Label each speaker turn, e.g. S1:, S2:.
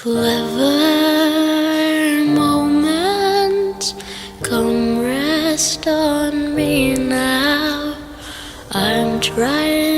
S1: Clever moments, come rest on me now. I'm trying